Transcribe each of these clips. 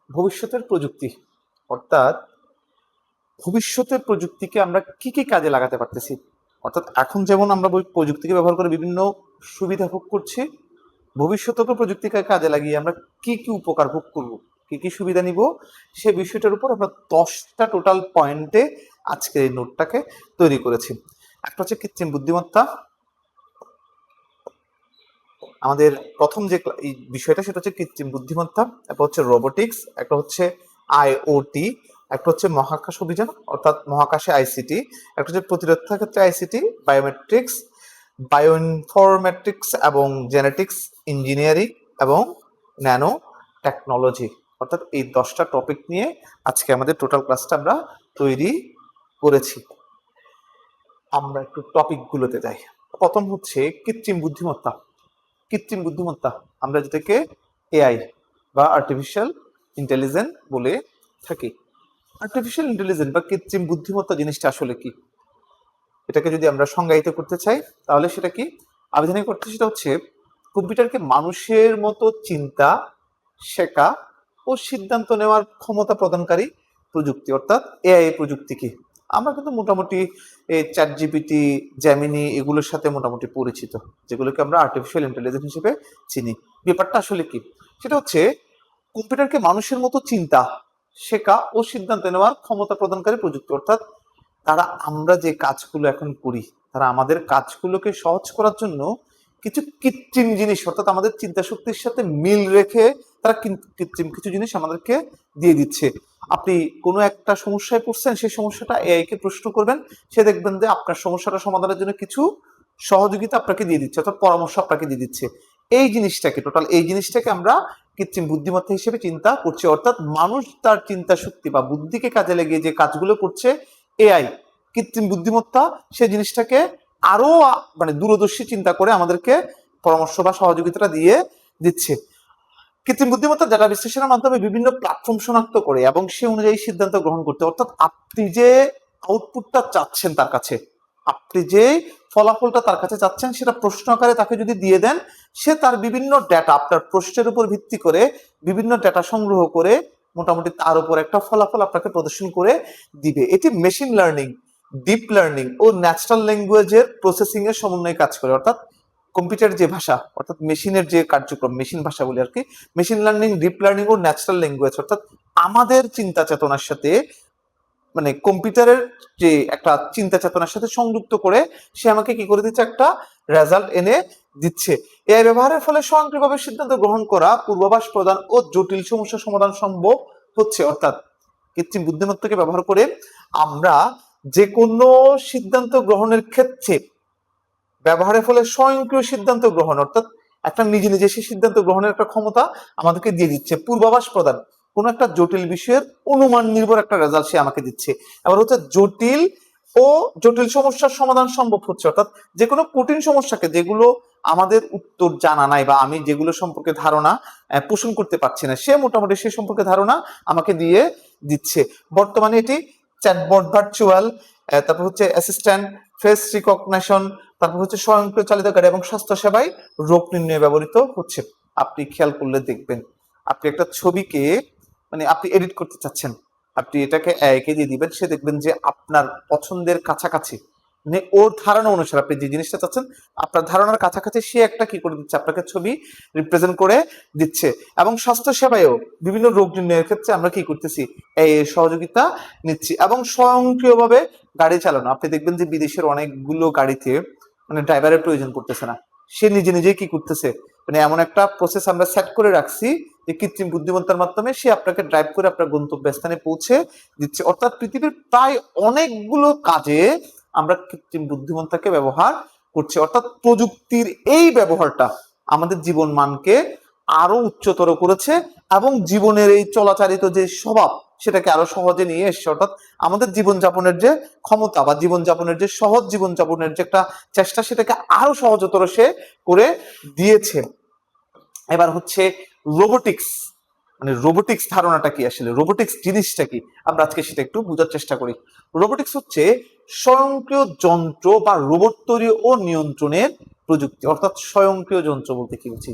ভবিষ্যতের প্রযুক্তি, অর্থাৎ ভবিষ্যতের প্রযুক্তিকে আমরা কি কি কাজে লাগাতে পারতেছি। অর্থাৎ এখন যেমন আমরা প্রযুক্তিকে ব্যবহার করে বিভিন্ন সুবিধা ভোগ করছি, ভবিষ্যতেও প্রযুক্তিকে কাজে লাগিয়ে আমরা কি কি উপকার ভোগ করব, কি কি সুবিধা নিব, সে বিষয়টার উপর আমরা 10টা টোটাল পয়েন্টে আজকের এই নোটটাকে তৈরি করেছি। একটা হচ্ছে কৃত্রিম বুদ্ধিমত্তা, আমাদের প্রথম যে এই বিষয়টা সেটা হচ্ছে কৃত্রিম বুদ্ধিমত্তা, একটা হচ্ছে রোবোটিক্স, একটা হচ্ছে আইওটি, একটা হচ্ছে মহাকাশ অভিযান অর্থাৎ মহাকাশে আইসিটি, একটা হচ্ছে প্রতিরক্ষা ক্ষেত্রে আইসিটি, বায়োমেট্রিক্স, বায়োইনফরমেটিক্স এবং জেনেটিক্স, ইঞ্জিনিয়ারিং এবং ন্যানো টেকনোলজি। অর্থাৎ এই 10টা টপিক নিয়ে আজকে আমাদের টোটাল ক্লাসটা আমরা তৈরি করেছি। আমরা একটু টপিকগুলোতে যাই। প্রথম হচ্ছে কৃত্রিম বুদ্ধিমত্তা। কৃত্রিম বুদ্ধিমত্তা আমরা যেটাকে এআই বা আর্টিফিশিয়াল ইন্টেলিজেন্স বলে থাকি। আর্টিফিশিয়াল ইন্টেলিজেন্স বা কৃত্রিম বুদ্ধিমত্তা জিনিসটা আসলে কি, এটাকে যদি আমরা সংজ্ঞায়িত করতে চাই তাহলে সেটা কি, আবেদনিক করতে সেটা হচ্ছে কম্পিউটারকে মানুষের মতো চিন্তা, শেখা ও সিদ্ধান্ত নেওয়ার ক্ষমতা প্রদানকারী প্রযুক্তি, অর্থাৎ এআই প্রযুক্তি। কি আমরা কিন্তু মোটামুটি এই চ্যাট জিপিটি, জেমিনি এগুলোর সাথে মোটামুটি পরিচিত, যেগুলোকে আমরা আর্টিফিশিয়াল ইন্টেলিজেন্স হিসেবে চিনি। ব্যাপারটা আসলে কি, সেটা হচ্ছে কম্পিউটারকে মানুষের মতো চিন্তা, শেখা ও সিদ্ধান্ত নেওয়ার ক্ষমতা প্রদানকারী প্রযুক্তি, অর্থাৎ তারা আমরা যে কাজগুলো এখন করি, তারা আমাদের কাজগুলোকে সহজ করার জন্য কিছু কৃত্রিম জিনিস, অর্থাৎ আমাদের চিন্তা শক্তির সাথে মিল রেখে তারা কৃত্রিম কিছু জিনিস আমাদেরকে দিয়ে দিচ্ছে। আপনি কোনো একটা সমস্যায় পড়ছেন, সেই সমস্যাটা এআই কে প্রশ্ন করবেন, সে দেখবেন যে আপনার সমস্যাটা সমাধানের জন্য কিছু সহযোগিতা আপনাকে দিয়ে দিচ্ছে, অর্থাৎ পরামর্শ আপনাকে দিয়ে দিচ্ছে। এই জিনিসটাকে এই জিনিসটাকে আমরা কৃত্রিম বুদ্ধিমত্তা হিসেবে চিন্তা করছি, অর্থাৎ মানুষ তার চিন্তা শক্তি বা বুদ্ধিকে কাজে লাগিয়ে যে কাজগুলো করছে, এআই কৃত্রিম বুদ্ধিমত্তা সে জিনিসটাকে আরো মানে দূরদর্শী চিন্তা করে আমাদেরকে পরামর্শ বা সহযোগিতাটা দিয়ে দিচ্ছে। কৃত্রিম বুদ্ধিমত্তা ডাটা বিশ্লেষণের মাধ্যমে বিভিন্ন প্ল্যাটফর্ম শনাক্ত করে এবং সে অনুযায়ী সিদ্ধান্ত গ্রহণ করতে, অর্থাৎ আপনি যে আউটপুটটা চাচ্ছেন তার কাছে, আপনি যে ফলাফলটা তার কাছে চাচ্ছেন সেটা প্রশ্ন আকারে তাকে যদি দিয়ে দেন, সে তার বিভিন্ন ডেটা আপনার প্রশ্নের উপর ভিত্তি করে বিভিন্ন ডেটা সংগ্রহ করে মোটামুটি তার উপর একটা ফলাফল আপনাকে প্রদর্শন করে দিবে। এটি মেশিন লার্নিং, ডিপ লার্নিং ও ন্যাচারাল ল্যাঙ্গুয়েজের প্রসেসিং এর সমন্বয়ে কাজ করে, অর্থাৎ কম্পিউটার যে ভাষা, অর্থাৎ মেশিনের যে কার্যক্রম, মেশিন ভাষা বলি আর কি, মেশিন লার্নিং, ডিপ লার্নিং ও ন্যাচারাল ল্যাঙ্গুয়েজ, অর্থাৎ আমাদের চিন্তা চেতনার সাথে মানে কম্পিউটারের যে একটা চিন্তা চেতনার সাথে সংযুক্ত করে সে আমাকে কি করে দিচ্ছে, একটা রেজাল্ট এনে দিচ্ছে। এআই ব্যবহারের ফলে স্বয়ংক্রিয়ভাবে সিদ্ধান্ত গ্রহণ করা, পূর্বাভাস প্রদান ও জটিল সমস্যা সমাধান সম্ভব হচ্ছে, অর্থাৎ কৃত্রিম বুদ্ধিমত্তাকে ব্যবহার করে আমরা যে কোনো সিদ্ধান্ত গ্রহণের ক্ষেত্রে ব্যবহারের ফলে স্বয়ংক্রিয় সিদ্ধান্ত গ্রহণ, অর্থাৎ একটা নিজে নিজে সে সিদ্ধান্ত গ্রহণের একটা ক্ষমতা আমাদেরকে দিয়ে দিচ্ছে। পূর্বাভাস প্রদান, কোন একটা জটিল বিষয়ের অনুমান নির্ভর একটা রেজাল্ট সে আমাকে দিচ্ছে। এবার হচ্ছে জটিল সমস্যার সমাধান সম্ভব হচ্ছে, অর্থাৎ যে কোনো কঠিন সমস্যাকে, যেগুলো আমাদের উত্তর জানা নাই বা আমি যেগুলো সম্পর্কে ধারণা পোষণ করতে পারছি না, সে মোটামুটি সে সম্পর্কে ধারণা আমাকে দিয়ে দিচ্ছে। বর্তমানে এটি চ্যাটবট, ভার্চুয়াল, তারপর হচ্ছে অ্যাসিস্ট্যান্ট, ফেস রিকগনিশন, তারপর হচ্ছে স্বয়ংক্রিয় চালিত গাড়ি এবং স্বাস্থ্য সেবায় রোগ নির্ণয়ে ব্যবহৃত হচ্ছে। আপনি খেয়াল করলে দেখবেন, আপনি একটা ছবিকে মানে আপনি এডিট করতে চাচ্ছেন, আপনি এটাকে একে দিয়ে দিবেন, সে দেখবেন যে আপনার পছন্দের কাছাকাছি, মানে ওর ধারণা অনুসারে আপনি যে জিনিসটা চাচ্ছেন আপনার ধারণার কাছাকাছি সে একটা কি করে দিচ্ছে, আপনাকে ছবি রিপ্রেজেন্ট করে দিচ্ছে। এবং স্বাস্থ্য সেবায়ও বিভিন্ন রোগ নির্ণয়ের ক্ষেত্রে আমরা কি করতেছি, এই সহযোগিতা নিচ্ছি। এবং স্বয়ংক্রিয়ভাবে গাড়ি চালানো, আপনি দেখবেন যে বিদেশের অনেকগুলো গাড়িতে মানে ড্রাইভারের প্রয়োজন পড়তেছে না, সে নিজে নিজে কি করতেছে, মানে এমন একটা প্রসেস আমরা সেট করে রাখছি যে কৃত্রিম বুদ্ধিমত্তার মাধ্যমে সে আপনাকে ড্রাইভ করে আপনার গন্তব্যস্থানে পৌঁছে দিচ্ছে। অর্থাৎ পৃথিবীর প্রায় অনেকগুলো কাজে আমরা কৃত্রিম বুদ্ধিমত্তাকে ব্যবহার করছি, অর্থাৎ প্রযুক্তির এই ব্যবহারটা আমাদের জীবন মানকে আরো উচ্চতর করেছে এবং জীবনের এই চলাচালিত যে স্বভাব সেটাকে আরো সহজে নিয়ে এসছে, অর্থাৎ আমাদের জীবনযাপনের যে ক্ষমতা বা জীবনযাপনের যে সহজ জীবনযাপনের যে একটা চেষ্টা সেটাকে আরো সহজতর সে করে দিয়েছে। এবার হচ্ছে রোবোটিক্স, মানে রোবোটিক্স ধারণাটা কি, আসলে রোবোটিক্স জিনিসটা কি, আমরা আজকে সেটা একটু বোঝার চেষ্টা করি। রোবোটিক্স হচ্ছে স্বয়ংক্রিয় যন্ত্র বা রোবট তৈরি ও নিয়ন্ত্রণের প্রযুক্তি, অর্থাৎ স্বয়ংক্রিয় যন্ত্র বলতে কি বুঝি,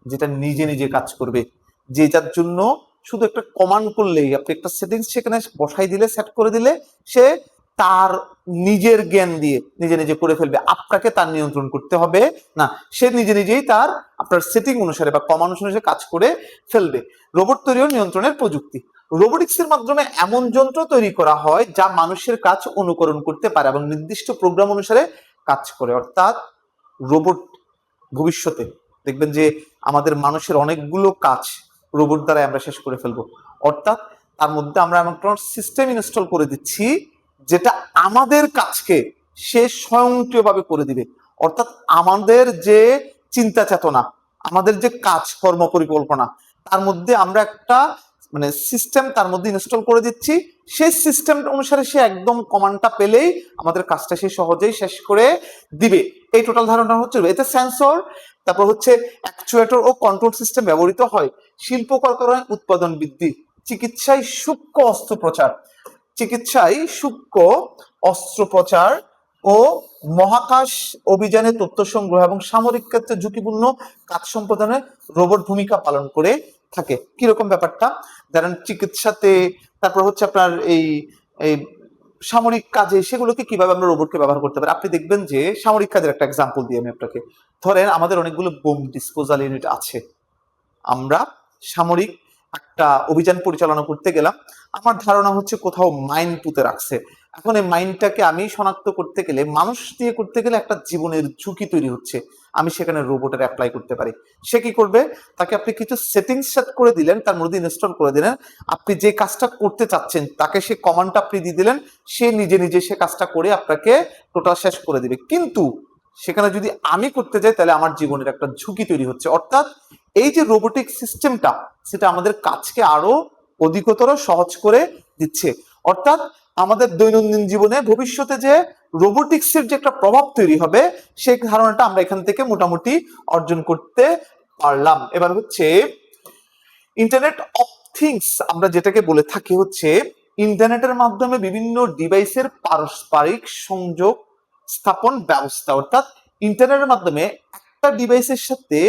যেটা নিজে নিজে কাজ করবে, যে যার জন্য শুধু একটা কমান্ড করলেই, আপনি একটা সেটিংস সেখানে বসাই দিলে, সেট করে দিলে, সে তার নিজের জ্ঞান দিয়ে নিজে নিজে করে ফেলবে, আপনাকে তার নিয়ন্ত্রণ করতে হবে না। সে নিজে নিজেই তার আপনার সেটিং অনুসারে বা কমান্ড অনুসারে কাজ করে ফেলবে। রোবট তৈরি ও নিয়ন্ত্রণের প্রযুক্তি। রোবোটিক্সের মাধ্যমে এমন যন্ত্র তৈরি করা হয় যা মানুষের কাজ অনুকরণ করতে পারে এবং নির্দিষ্ট প্রোগ্রাম অনুসারে কাজ করে। অর্থাৎ রোবট ভবিষ্যতে দেখবেন যে আমাদের মানুষের অনেকগুলো কাজ রোবট দ্বারা আমরা শেষ করে ফেলবো। অর্থাৎ তার মধ্যে আমরা এমন একটা সিস্টেম ইনস্টল করে দিচ্ছি যেটা আমাদের কাজকে সে স্বয়ংক্রিয়ভাবে করে দিবে। অর্থাৎ আমাদের যে চিন্তা চেতনা, আমাদের যে কাজ কর্ম পরিকল্পনা, তার মধ্যে আমরা একটা মানে সিস্টেম তার মধ্যে ইনস্টল করে দিচ্ছি। সেই সিস্টেম অনুসারে সে একদম কমান্ডটা পেলেই আমাদের কাজটা সে সহজেই শেষ করে দিবে। এই টোটাল ধারণা হচ্ছে। এতে সেন্সর, তারপর হচ্ছে অ্যাকচুয়েটর ও কন্ট্রোল সিস্টেম ব্যবহৃত হয়। শিল্প কলকারখানায় উৎপাদন বৃদ্ধি, চিকিৎসায় সূক্ষ্ম অস্ত্রোপচার, অস্ত্রোপচার ও মহাকাশ অভিযানে তথ্য সংগ্রহ এবং সামরিক ক্ষেত্রে ঝুঁকিপূর্ণ কাজ সম্পাদনে রোবট ভূমিকা পালন করে থাকে। কিরকম ব্যাপারটা, ধরেন চিকিৎসাতে, তারপর হচ্ছে আপনার এই এই সামরিক কাজে, সেগুলোকে কিভাবে আমরা রোবটকে ব্যবহার করতে পারি। আপনি দেখবেন যে সামরিক কাজের একটা এক্সাম্পল দিই আমি আপনাকে। ধরেন আমাদের অনেকগুলো বোম ডিসপোজাল ইউনিট আছে, আমরা সামরিক একটা অভিযান পরিচালনা করতে গেলাম, আমার ধারণা হচ্ছে কোথাও মাইন পুঁতে রাখছে। এখন এই মাইনটাকে আমি শনাক্ত করতে গেলে, মানুষ দিয়ে করতে গেলে একটা জীবনের ঝুঁকি তৈরি হচ্ছে, আমি সেখানে রোবটের অ্যাপ্লাই করতে পারি। সে কি করবে, তাকে আপনি কিছু সেটিংস সেট করে দিলেন, তার মধ্যে ইনস্টল করে দিলেন, আপনি যে কাজটা করতে চাচ্ছেন তাকে সে কমান্ডটা আপনি দিয়ে দিলেন, সে নিজে নিজে সে কাজটা করে আপনাকে টোটাল শেষ করে দিবে। কিন্তু সেখানে যদি আমি করতে যাই তাহলে আমার জীবনের একটা ঝুঁকি তৈরি হচ্ছে। অর্থাৎ এই যে রোবোটিক সিস্টেমটা, সেটা আমাদের কাজকে আরো অধিকতর সহজ করে দিচ্ছে। অর্থাৎ আমাদের দৈনন্দিন জীবনে ভবিষ্যতে যে রোবোটিক্সের যে একটা প্রভাব তৈরি হবে, সেই ধারণাটা আমরা এখান থেকে মোটামুটি অর্জন করতে পারলাম। এবার হচ্ছে ইন্টারনেট অফ থিংস, আমরা যেটাকে বলে থাকি হচ্ছে ইন্টারনেটের মাধ্যমে বিভিন্ন ডিভাইসের পারস্পরিক সংযোগ স্থাপন ব্যবস্থা। অর্থাৎ ইন্টারনেটের মাধ্যমে একটা ডিভাইসের সাথে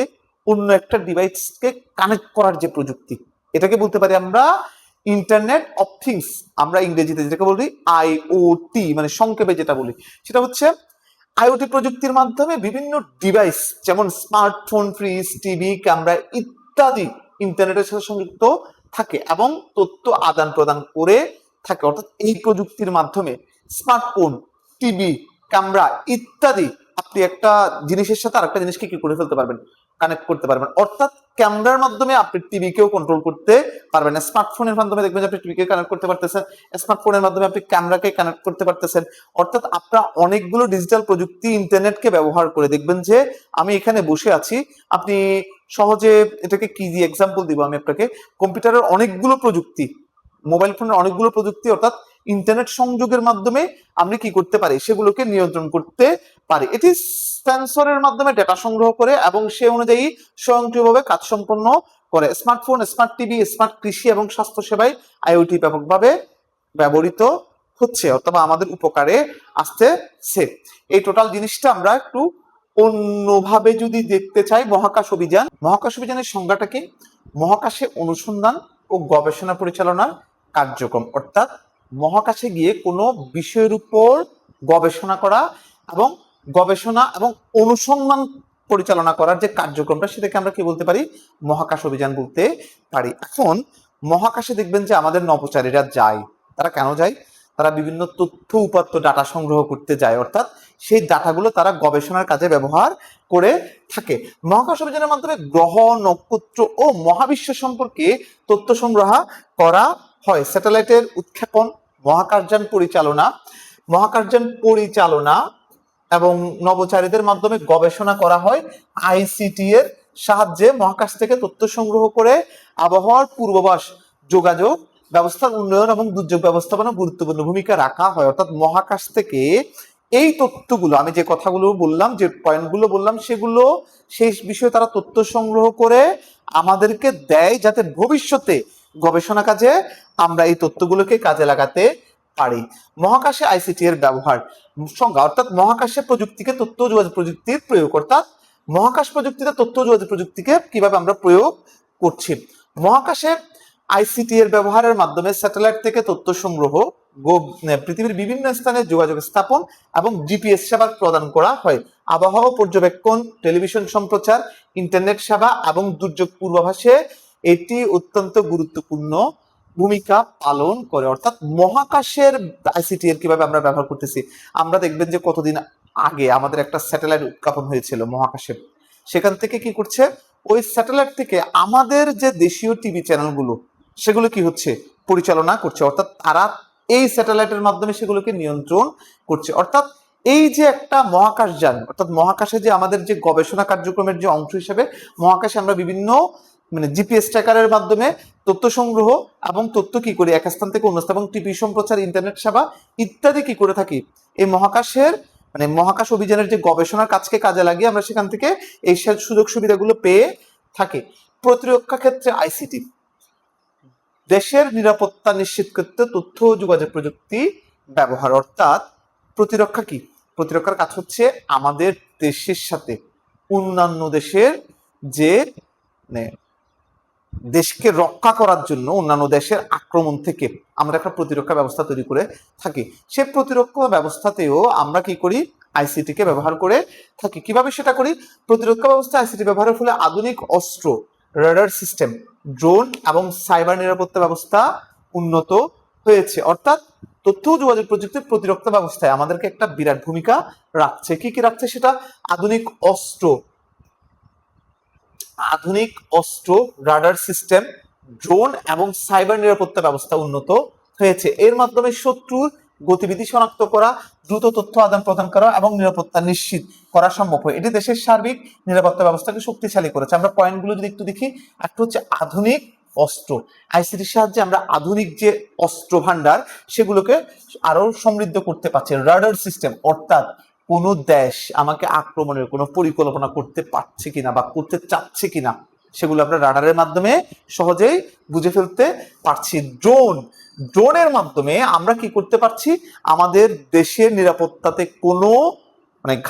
অন্য একটা ডিভাইসকে কানেক্ট করার যে প্রযুক্তি, এটাকে বলতে পারি আমরা ইন্টারনেট অফ থিংস। আমরা ইংরেজিতে যেটাকে বলি আইওটি, মানে সংক্ষেপে যেটা বলি সেটা হচ্ছে আইওটি প্রযুক্তির মাধ্যমে বিভিন্ন ডিভাইস যেমন স্মার্টফোন, ফ্রিজ, টিভি, ক্যামেরা ইত্যাদি ইন্টারনেটের সাথে সংযুক্ত থাকে এবং তথ্য আদান প্রদান করে থাকে। অর্থাৎ এই প্রযুক্তির মাধ্যমে স্মার্টফোন, টিভি, ক্যামেরা ইত্যাদি আপনি একটা জিনিসের সাথে আরেকটা জিনিসকে কি করে ফেলতে পারবেন, কানেক্ট করতে পারবেন। অর্থাৎ ক্যামেরার মাধ্যমে আপনি টিভিকেও কন্ট্রোল করতে পারবেন, স্মার্টফোনের মাধ্যমে দেখবেন যে আপনি টিভিকে কানেক্ট করতে পারতেছেন, স্মার্টফোনের মাধ্যমে আপনি ক্যামেরাকে কানেক্ট করতে পারতেছেন। অর্থাৎ আপনারা অনেকগুলো ডিজিটাল প্রযুক্তি ইন্টারনেটকে ব্যবহার করে দেখবেন যে আমি এখানে বসে আছি, আপনি সহজে এটাকে কি দিয়ে এক্সাম্পল দিব আমি আপনাকে, কম্পিউটারের অনেকগুলো প্রযুক্তি, মোবাইল ফোনের অনেকগুলো প্রযুক্তি, অর্থাৎ ইন্টারনেট সংযোগের মাধ্যমে আমরা কি করতে পারি, সেগুলোকে নিয়ন্ত্রণ করতে পারি। এটি সেন্সরের মাধ্যমে ডেটা সংগ্রহ করে এবং সে অনুযায়ী স্বয়ংক্রিয়ভাবে কাজ সম্পন্ন করে। স্মার্টফোন, স্মার্ট টিভি, স্মার্ট কৃষি এবং স্বাস্থ্য সেবায় আইওটি ব্যাপকভাবে ব্যবহৃত হচ্ছে অথবা আমাদের উপকারে আসতেছে। এই টোটাল জিনিসটা আমরা একটু অন্যভাবে যদি দেখতে চাই, মহাকাশ অভিযান। মহাকাশ অভিযানের সংজ্ঞাটা কি? মহাকাশে অনুসন্ধান ও গবেষণা পরিচালনার কার্যক্রম। অর্থাৎ মহাকাশে গিয়ে কোনো বিষয়ের উপর গবেষণা করা এবং অনুসন্ধান পরিচালনা করার যে কার্যক্রমটা, সেটাকে আমরা কি বলতে পারি, মহাকাশ অভিযান বলতে পারি। এখন মহাকাশে দেখবেন যে আমাদের নভোচারীরা যায়, তারা কেন যায়? তারা বিভিন্ন তথ্য উপাত্ত ডাটা সংগ্রহ করতে যায়, অর্থাৎ সেই ডাটাগুলো তারা গবেষণার কাজে ব্যবহার করে থাকে। মহাকাশ অভিযানের মাধ্যমে গ্রহ, নক্ষত্র ও মহাবিশ্ব সম্পর্কে তথ্য সংগ্রহ করা হয়। স্যাটেলাইটের উৎক্ষেপণ, মহাকাশযান পরিচালনা এবং নভোচারীদের মাধ্যমে গবেষণা করা হয়। আইসিটি এর সাহায্যে মহাকাশ থেকে তথ্য সংগ্রহ করে আবহাওয়ার পূর্বাভাস, যোগাযোগ ব্যবস্থার উন্নয়ন এবং দুর্যোগ ব্যবস্থাপনা গুরুত্বপূর্ণ ভূমিকা রাখা হয়। অর্থাৎ মহাকাশ থেকে এই তথ্যগুলো, আমি যে কথাগুলো বললাম, যে পয়েন্টগুলো বললাম, সেগুলো সেই বিষয়ে তারা তথ্য সংগ্রহ করে আমাদেরকে দেয়, যাতে ভবিষ্যতে গবেষণা কাজে আমরা এই তথ্যগুলোকে কাজে লাগাতে পারি। মহাকাশে আইসিটি এর ব্যবহার সংজ্ঞা, অর্থাৎ মহাকাশে প্রযুক্তিকে তথ্য যোগাযোগ প্রযুক্তির প্রয়োগ। অর্থাৎ মহাকাশ প্রযুক্তিতে তথ্য যোগাযোগ প্রযুক্তিকে কিভাবে আমরা প্রয়োগ করছি। মহাকাশে আইসিটি এর ব্যবহারের মাধ্যমে স্যাটেলাইট থেকে তথ্য সংগ্রহ, পৃথিবীর বিভিন্ন স্থানে যোগাযোগ স্থাপন এবং জিপিএস সেবা প্রদান করা হয়। আবহাওয়া পর্যবেক্ষণ, টেলিভিশন সম্প্রচার, ইন্টারনেট সেবা এবং দুর্যোগ পূর্বাভাসে এটি অত্যন্ত গুরুত্বপূর্ণ ভূমিকা পালন করে। অর্থাৎ মহাকাশের আইসিটি এর কিভাবে আমরা ব্যবহার করতেছি, আমরা দেখবেন যে কতদিন আগে আমাদের একটা স্যাটেলাইট উৎক্ষেপণ হয়েছিল মহাকাশে। সেখান থেকে কি করছে, ওই স্যাটেলাইট থেকে আমাদের যে দেশীয় টিভি চ্যানেলগুলো সেগুলো কি হচ্ছে, পরিচালনা করছে। অর্থাৎ তারা এই স্যাটেলাইটের মাধ্যমে সেগুলোকে নিয়ন্ত্রণ করছে। অর্থাৎ এই যে একটা মহাকাশযান, অর্থাৎ মহাকাশে যে আমাদের যে গবেষণা কার্যক্রমের যে অংশ হিসেবে মহাকাশে আমরা বিভিন্ন জিপিএস ট্র্যাকারের মাধ্যমে তথ্য সংগ্রহ এবং তথ্য কি করি এক স্থান থেকে অন্য স্থান, এবং টিভি সম্প্রচার, ইন্টারনেট সেবা ইত্যাদি কি করে থাকি এই মহাকাশের মহাকাশ অভিযানের যে গবেষণার কাজকে কাজে লাগিয়ে আমরা সেখান থেকে এই সুযোগ সুবিধাগুলো পেয়ে থাকি। প্রতিরক্ষা ক্ষেত্রে আইসিটি দেশের নিরাপত্তা নিশ্চিত করতে তথ্য ও যোগাযোগ প্রযুক্তি ব্যবহার। অর্থাৎ প্রতিরক্ষা কি, প্রতিরক্ষার কাজ হচ্ছে আমাদের দেশের সাথে অন্যান্য দেশের যে দেশকে রক্ষা করার জন্য অন্যান্য দেশের আক্রমণ থেকে আমরা একটা প্রতিরক্ষা ব্যবস্থা তৈরি করে থাকি। সে প্রতিরক্ষা ব্যবস্থাতেও আমরা কি করি, আইসিটি কে ব্যবহার করে থাকি। কিভাবে সেটা করি, প্রতিরক্ষা ব্যবস্থা আইসিটি ব্যবহারের ফলে আধুনিক অস্ত্র, রাডার সিস্টেম, ড্রোন এবং সাইবার নিরাপত্তা ব্যবস্থা উন্নত হয়েছে। অর্থাৎ তথ্য ও যোগাযোগ প্রযুক্তির প্রতিরক্ষা ব্যবস্থায় আমাদেরকে একটা বিরাট ভূমিকা রাখছে। কি কি রাখছে সেটা, আধুনিক অস্ত্র, রাডার সিস্টেম, ড্রোন এবং সাইবার নিরাপত্তা ব্যবস্থা উন্নত হয়েছে। এর মাধ্যমে শত্রুর গতিবিধি শনাক্ত করা, দ্রুত তথ্য আদান প্রদান করা এবং নিরাপত্তা নিশ্চিত করা সম্ভব হয়। এটি দেশের সার্বিক নিরাপত্তা ব্যবস্থাকে শক্তিশালী করেছে। আমরা পয়েন্টগুলো যদি একটু দেখি, একটা হচ্ছে আধুনিক অস্ত্র, আইসিটির সাহায্যে আমরা আধুনিক যে অস্ত্র ভান্ডার সেগুলোকে আরো সমৃদ্ধ করতে পারছি। রাডার সিস্টেম, অর্থাৎ কোন দেশ আমাকে আক্রমণের কোনো পরিকল্পনা করতে পারছে কিনা বা করতে চাচ্ছে কিনা সেগুলো আমরা রাডারের মাধ্যমে সহজেই বুঝে ফেলতে পারছি। ড্রোনের মাধ্যমে আমরা কি করতে পারছি, আমাদের দেশের নিরাপত্তাতে কোনো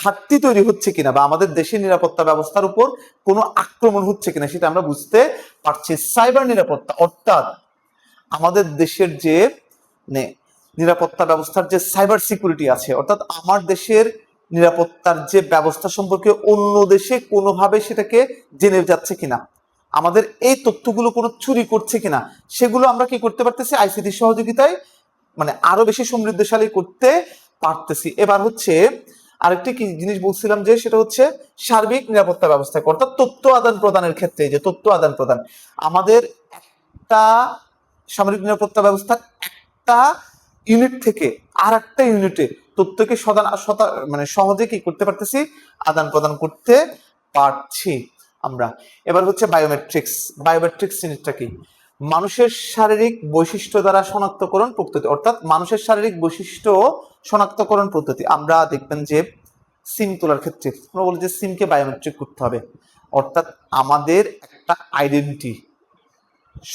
ঘাটতি তৈরি হচ্ছে কিনা বা আমাদের দেশের নিরাপত্তা ব্যবস্থার উপর কোনো আক্রমণ হচ্ছে কিনা সেটা আমরা বুঝতে পারছি। সাইবার নিরাপত্তা, অর্থাৎ আমাদের দেশের যে নিরাপত্তা ব্যবস্থার যে সাইবার সিকিউরিটি আছে, অর্থাৎ আমার দেশের নিরাপত্তার যে ব্যবস্থা সম্পর্কে অন্য দেশে কোনোভাবে সেটাকে জেনে যাচ্ছে কিনা, আমাদের এই তথ্যগুলো কোনো চুরি করছে কিনা, সেগুলো আমরা কি করতে পারতেছি, আইসিটি সহযোগিতায় আরো বেশি সমৃদ্ধশালী করতে পারতেছি। এবার হচ্ছে আরেকটি কি জিনিস বলছিলাম, যে সেটা হচ্ছে সার্বিক নিরাপত্তা ব্যবস্থা, অর্থাৎ তথ্য আদান প্রদানের ক্ষেত্রে যে তথ্য আদান প্রদান, আমাদের একটা সামরিক নিরাপত্তা ব্যবস্থা একটা ইউনিট থেকে আর একটা ইউনিটে তথ্যকে সহজে কি করতে পারতেছি, আদান প্রদান করতে পারছি আমরা। এবার হচ্ছে বায়োমেট্রিক্স জিনিসটা কি, মানুষের শারীরিক বৈশিষ্ট্য দ্বারা শনাক্তকরণ পদ্ধতি, অর্থাৎ মানুষের শারীরিক বৈশিষ্ট্য শনাক্তকরণ পদ্ধতি। আমরা দেখবেন যে সিম তোলার ক্ষেত্রে আমরা বলি যে সিমকে বায়োমেট্রিক করতে হবে, অর্থাৎ আমাদের একটা আইডেন্টিটি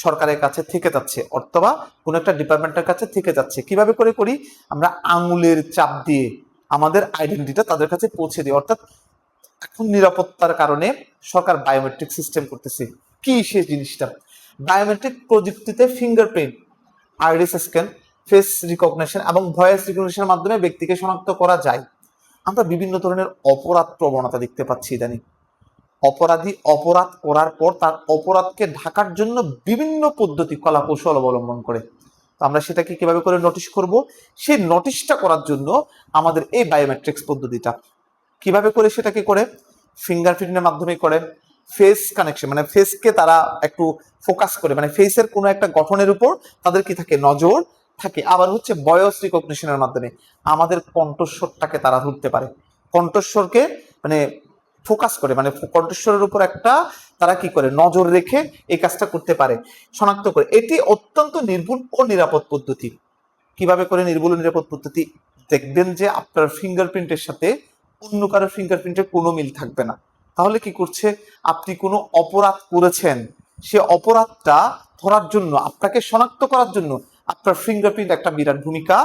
সরকারের কাছে থেকে যাচ্ছে অথবা কোনো একটা ডিপার্টমেন্টের কাছে থেকে যাচ্ছে। কিভাবে করে করি, আমরা আঙুলের চাপ দিয়ে আমাদের আইডেন্টিটিটা তাদের কাছে পৌঁছে দিই। অর্থাৎ এখন নিরাপত্তার কারণে সরকার বায়োমেট্রিক সিস্টেম করতেছে। কি সেই জিনিসটা, বায়োমেট্রিক প্রযুক্তিতে fingerprint, iris scan, face recognition এবং ভয়েস রিকগনিশনের মাধ্যমে ব্যক্তিকে শনাক্ত করা যায়। আমরা বিভিন্ন ধরনের অপরাধ প্রবণতা দেখতে পাচ্ছি ইদানিং। অপরাধী অপরাধ করার পর তার অপরাধকে ঢাকার জন্য বিভিন্ন পদ্ধতি কলা কৌশল অবলম্বন করে। আমরা সেটাকে কিভাবে করে নোটিশ করব, সেই নোটিশটা করার জন্য আমাদের এই বায়োমেট্রিক্স পদ্ধতিটা কিভাবে করে সেটাকে করে, ফিঙ্গারপ্রিন্টের মাধ্যমে করে, ফেস কানেকশন ফেসকে তারা একটু ফোকাস করে, ফেসের কোনো একটা গঠনের উপর তাদের কি থাকে, নজর থাকে। আবার হচ্ছে ভয়েস রিকগনিশনের মাধ্যমে আমাদের কণ্ঠস্বরটাকে তারা ধরতে পারে, কণ্ঠস্বরকে ফোকাস করে, কণ্ঠস্বরের উপর একটা তারা কি করে, নজর রেখে এই কাজটা করতে পারে, শনাক্ত করে। এটি অত্যন্ত নির্ভুল ও নিরাপদ পদ্ধতি। কিভাবে করে নির্ভুল ও নিরাপদ পদ্ধতি, দেখবেন যে আপনার ফিঙ্গারপ্রিন্টের সাথে অন্য কারো ফিঙ্গারপ্রিন্টের কোনো মিল থাকবে না। তাহলে কি করছে, আপনি কোনো অপরাধ করেছেন, সে অপরাধটা ধরার জন্য, আপনাকে শনাক্ত করার জন্য আপনার ফিঙ্গারপ্রিন্ট একটা বিরাট ভূমিকা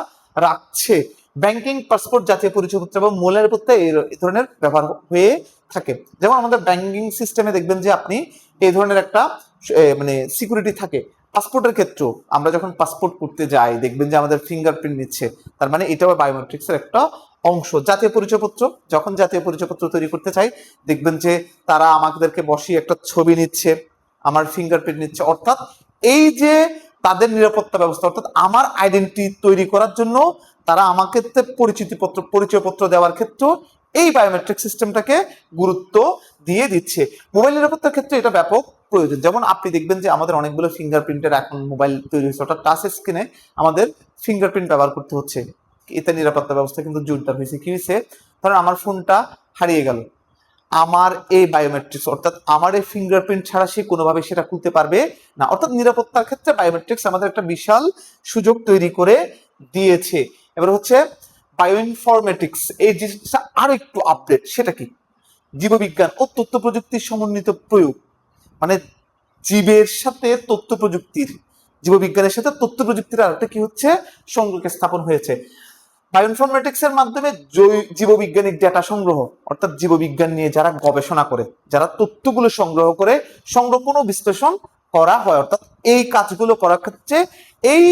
রাখছে। ব্যাংকিং, পাসপোর্ট, জাতীয় পরিচয়পত্র এবং মূল নিরাপত্তা এই ধরনের ব্যবহার হয়ে থাকে। যেমন আমাদের ব্যাংকিং সিস্টেমে দেখবেন যে আপনি এই ধরনের একটা সিকিউরিটি থাকে, পাসপোর্টের ক্ষেত্রেও আমরা যখন পাসপোর্ট করতে যাই দেখবেন যে আমাদের ফিঙ্গারপ্রিন্ট নিচ্ছে, তার মানে এটাও বায়োমেট্রিক্সের একটা অংশ। জাতীয় পরিচয়পত্র, যখন জাতীয় পরিচয়পত্র তৈরি করতে চাই দেখবেন যে তারা আমাদেরকে বসিয়ে একটা ছবি নিচ্ছে, আমার ফিঙ্গারপ্রিন্ট নিচ্ছে, অর্থাৎ এই যে তাদের নিরাপত্তা ব্যবস্থা, অর্থাৎ আমার আইডেন্টিটি তৈরি করার জন্য তারা আমাকে পরিচয়পত্র দেওয়ার ক্ষেত্রে এই বায়োমেট্রিক সিস্টেমটাকে গুরুত্ব দিয়ে দিচ্ছে। মোবাইল নিরাপত্তার ক্ষেত্রে এটা ব্যাপক প্রয়োজন। যেমন আপনি দেখবেন যে আমাদের অনেকগুলো ফিঙ্গারপ্রিন্টের এখন মোবাইল তৈরি হয়েছে, অর্থাৎ টাচ স্ক্রিনে আমাদের ফিঙ্গারপ্রিন্ট ব্যবহার করতে হচ্ছে। এতে নিরাপত্তা ব্যবস্থা কিন্তু জোরদার হয়েছে। কি হয়েছে, ধরেন আমার ফোনটা হারিয়ে গেল, আমার এই বায়োমেট্রিক্স অর্থাৎ আমার এই ফিঙ্গারপ্রিন্ট ছাড়া সে কোনোভাবে সেটা খুলতে পারবে না। অর্থাৎ নিরাপত্তার ক্ষেত্রে বায়োমেট্রিক্স আমাদের একটা বিশাল সুযোগ তৈরি করে দিয়েছে। এবার হচ্ছে বায়োইনফরমেটিক্স, এই জিনিসটা আরো একটু আপডেট। সেটা কি, জীববিজ্ঞান ও তথ্য প্রযুক্তির সমন্বিত প্রয়োগ, মানে জীবের সাথে তথ্য প্রযুক্তির, জীববিজ্ঞানের সাথে তথ্য প্রযুক্তির আরেকটা কি হচ্ছে, সংযোগ স্থাপন হয়েছে। বায়োইনফরমেটিক্স এর মাধ্যমে জীববিজ্ঞানিক ডেটা সংগ্রহ, অর্থাৎ জীববিজ্ঞান নিয়ে যারা গবেষণা করে, যারা তথ্যগুলো সংগ্রহ করে সংরক্ষণ ও বিশ্লেষণ করা হয়, অর্থাৎ এই কাজগুলো করার ক্ষেত্রে এই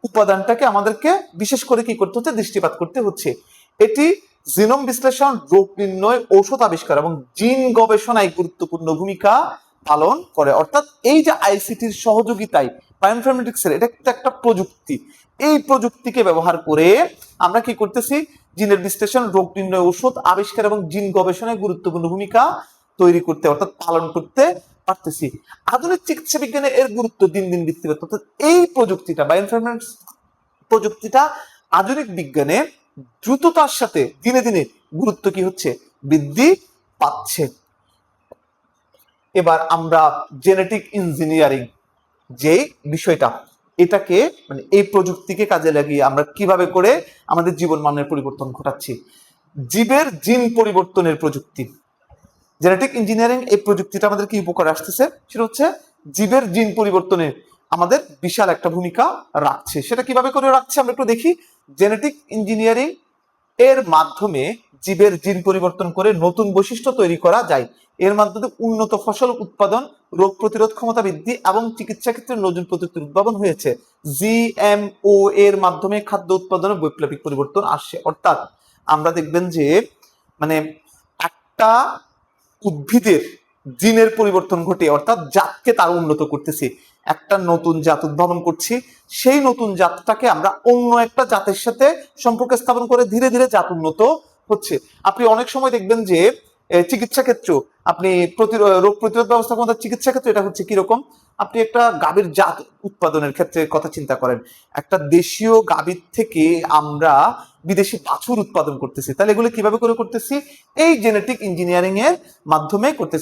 উপাদানটাকে আমাদেরকে বিশেষ করে কি করতে হচ্ছে, দৃষ্টিপাত করতে হচ্ছে। এটি জিনোম বিশ্লেষণ, রোগ নির্ণয়, ঔষধ আবিষ্কার এবং জিন গবেষণায় গুরুত্বপূর্ণ ভূমিকা পালন করে। অর্থাৎ এই যে আইসিটির সহযোগিতায় বায়োইনফরমেটিক্সের, এটা একটা প্রযুক্তি। এই প্রযুক্তিকে ব্যবহার করে আমরা কি করতেছি, জিনের বিশ্লেষণ, রোগ নির্ণয়, ঔষধ আবিষ্কার এবং জিন গবেষণায় গুরুত্বপূর্ণ ভূমিকা তৈরি করতে অর্থাৎ পালন করতে পারতেছি। আধুনিক চিকিৎসা বিজ্ঞানে এর গুরুত্ব দিন দিন বৃদ্ধি পাচ্ছে। অর্থাৎ এই প্রযুক্তিটা, বায়োইনফরমেটিক্স প্রযুক্তিটা আধুনিক বিজ্ঞানে দ্রুততার সাথে দিনে দিনে গুরুত্ব কি হচ্ছে, বৃদ্ধি পাচ্ছে। এবার আমরা জেনেটিক ইঞ্জিনিয়ারিং যে বিষয়টা, এটাকে মানে এই প্রযুক্তিকে কাজে লাগিয়ে আমরা কিভাবে করে আমাদের জীবন মানের পরিবর্তন ঘটাচ্ছি। জীবের জিন পরিবর্তনের প্রযুক্তি, জেনেটিক ইঞ্জিনিয়ারিং এই প্রযুক্তিটা আমাদের কি উপকারে আসতেছে, সেটা হচ্ছে জীবের জিন পরিবর্তনে আমাদের বিশাল একটা ভূমিকা রাখছে। সেটা কিভাবে করে রাখছে আমরা একটু দেখি। জেনেটিক ইঞ্জিনিয়ারিং এর মাধ্যমে জীবের জিন পরিবর্তন করে নতুন বৈশিষ্ট্য তৈরি করা যায়। এর মাধ্যমে উন্নত ফসল উৎপাদন, রোগ প্রতিরোধ ক্ষমতা বৃদ্ধি এবং চিকিৎসা ক্ষেত্রে নতুন প্রযুক্তির উদ্ভাবন হয়েছে। জিএমও এর মাধ্যমে খাদ্য উৎপাদনে বৈপ্লবিক পরিবর্তন আসছে। অর্থাৎ আমরা দেখবেন যে মানে একটা উদ্ভিদের জিনের পরিবর্তন ঘটে, অর্থাৎ জাতকে তার উন্নত করতেছি, একটা নতুন জাত উদ্ভাবন করছি, সেই নতুন জাতটাকে আমরা অন্য একটা জাতের সাথে সম্পর্ক স্থাপন করে ধীরে ধীরে জাত উন্নত হচ্ছে। আপনি অনেক সময় দেখবেন যে চিকিৎসা ক্ষেত্র, আপনি রোগ প্রতিরোধ ব্যবস্থাপনার চিকিৎসা ক্ষেত্রে এটা হচ্ছে কিরকম, আপনি একটা গাভীর জাত উৎপাদনের ক্ষেত্রে কথা চিন্তা করেন, একটা দেশীয় গাভীর থেকে আমরা বিদেশি বাছুর উৎপাদন করতেছি, তাহলে এগুলো কিভাবে করে করতেছি, এই জেনেটিক ইঞ্জিনিয়ারিং এর মাধ্যমে করতেছি।